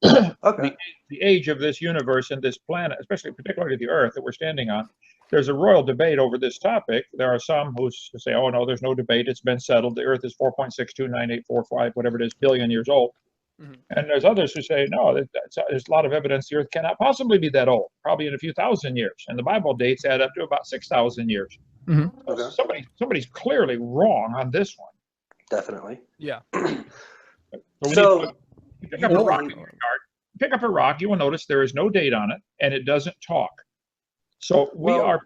Okay. the age of this universe and this planet, especially particularly the Earth that we're standing on, there's a royal debate over this topic. There are some who say, oh, no, there's no debate. It's been settled. The Earth is 4.629845, whatever it is, billion years old. Mm-hmm. And there's others who say, no, there's a lot of evidence the Earth cannot possibly be that old, probably in a few thousand years. And the Bible dates add up to about 6,000 years. Mm-hmm. So somebody's clearly wrong on this one. Definitely. Yeah. So pick up a rock in your yard. Pick up a rock, you will notice there is no date on it, and it doesn't talk. So we are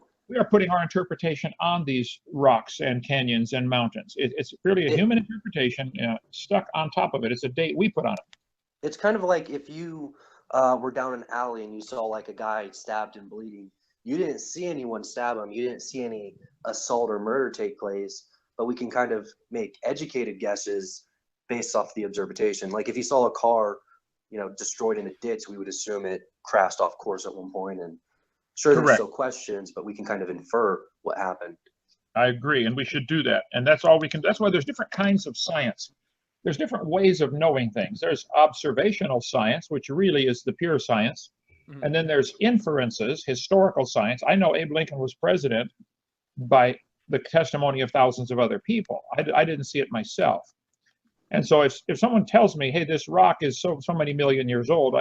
putting our interpretation on these rocks and canyons and mountains. It's really a human interpretation stuck on top of it. It's a date we put on it. It's kind of like if you were down an alley and you saw like a guy stabbed and bleeding. You didn't see anyone stab him. You didn't see any assault or murder take place, but we can kind of make educated guesses based off the observation. Like if you saw a car, destroyed in a ditch, we would assume it crashed off course at one point. And sure, there's still questions, but we can kind of infer what happened. I agree, and we should do that. And that's all we can. That's why there's different kinds of science. There's different ways of knowing things. There's observational science, which really is the pure science. Mm-hmm. And then there's inferences, historical science. I know Abe Lincoln was president by the testimony of thousands of other people. I didn't see it myself. And so if someone tells me, hey, this rock is so many million years old,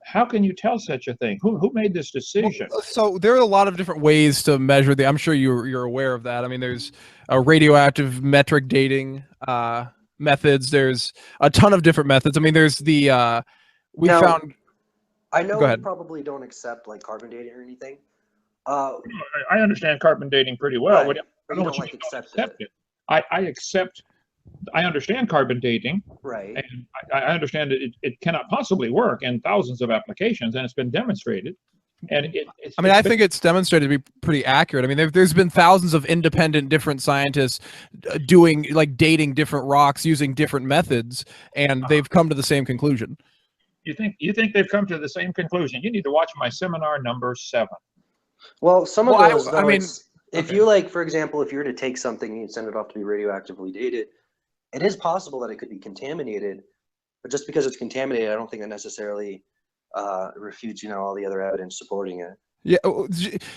how can you tell such a thing? Who made this decision? Well, so there are a lot of different ways to measure I'm sure you're aware of that. I mean, there's radioactive metric dating methods. There's a ton of different methods. I mean, there's the I know we probably don't accept like carbon dating or anything. I understand carbon dating pretty well. Right. I don't like accept it. I understand carbon dating, right? And I understand that it cannot possibly work in thousands of applications, and it's been demonstrated. And I think it's demonstrated to be pretty accurate. I mean, there's been thousands of independent, different scientists dating different rocks using different methods, and they've come to the same conclusion. You think they've come to the same conclusion? You need to watch my seminar number 7. Well, some of those, if you for example, if you were to take something and you send it off to be radioactively dated, it is possible that it could be contaminated, but just because it's contaminated, I don't think that necessarily refutes, all the other evidence supporting it. Yeah,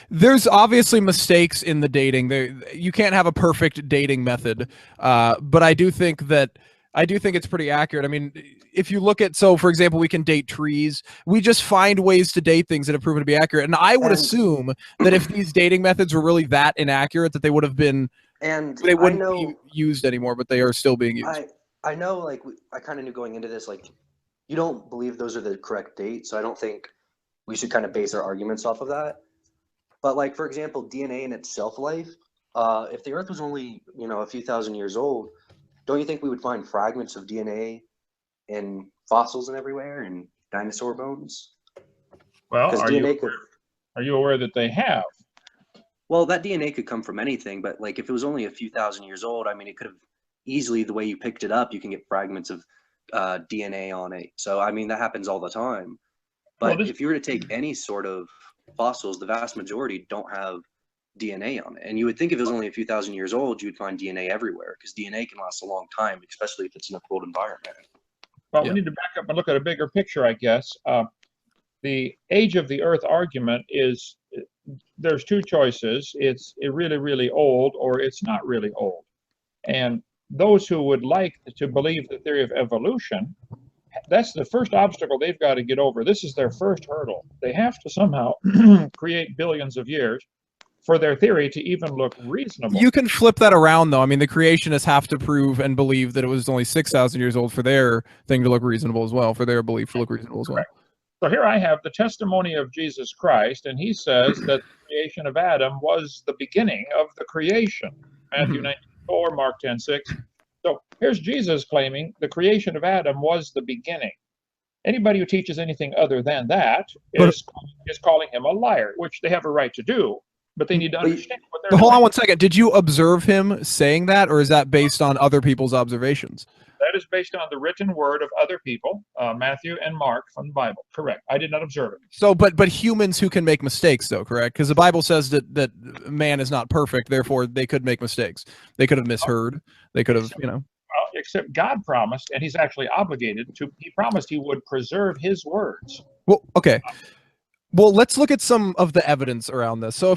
there's obviously mistakes in the dating. You can't have a perfect dating method, but I do think it's pretty accurate. I mean, if you look at, for example, we can date trees. We just find ways to date things that have proven to be accurate. And I would assume that if these dating methods were really that inaccurate, that they would have been, they wouldn't be used anymore, but they are still being used. I know, I kind of knew going into this, you don't believe those are the correct dates, so I don't think we should kind of base our arguments off of that. But for example, DNA and its shelf life, if the Earth was only, a few thousand years old, don't you think we would find fragments of DNA in fossils and everywhere, and dinosaur bones? Well, are you aware that they have? Well, that DNA could come from anything, but if it was only a few thousand years old, I mean, it could have easily, the way you picked it up, you can get fragments of DNA on it. So, I mean, that happens all the time. But if you were to take any sort of fossils, the vast majority don't have DNA on it. And you would think if it was only a few thousand years old, you would find DNA everywhere, because DNA can last a long time, especially if it's in a cold environment. Well, we need to back up and look at a bigger picture, I guess. The age of the Earth argument is, there's two choices. It's really, really old, or it's not really old. And those who would like to believe the theory of evolution, that's the first obstacle they've got to get over. This is their first hurdle. They have to somehow create billions of years for their theory to even look reasonable. You can flip that around, though. I mean, the creationists have to prove and believe that it was only 6,000 years old for their thing to look reasonable as well, for their belief to look reasonable as well. Correct. So here I have the testimony of Jesus Christ, and he says that the creation of Adam was the beginning of the creation. Matthew 19:4, Mark 10:6. So here's Jesus claiming the creation of Adam was the beginning. Anybody who teaches anything other than that is calling him a liar, which they have a right to do. But they need to understand what they're doing. Hold on one second. Did you observe him saying that, or is that based on other people's observations? That is based on the written word of other people, Matthew and Mark from the Bible. Correct. I did not observe it. So, but humans who can make mistakes, though, correct? Because the Bible says that man is not perfect, therefore they could make mistakes. They could have misheard. They could have, Well, except God promised, and he's actually obligated to, he promised he would preserve his words. Well, okay. Well, let's look at some of the evidence around this. So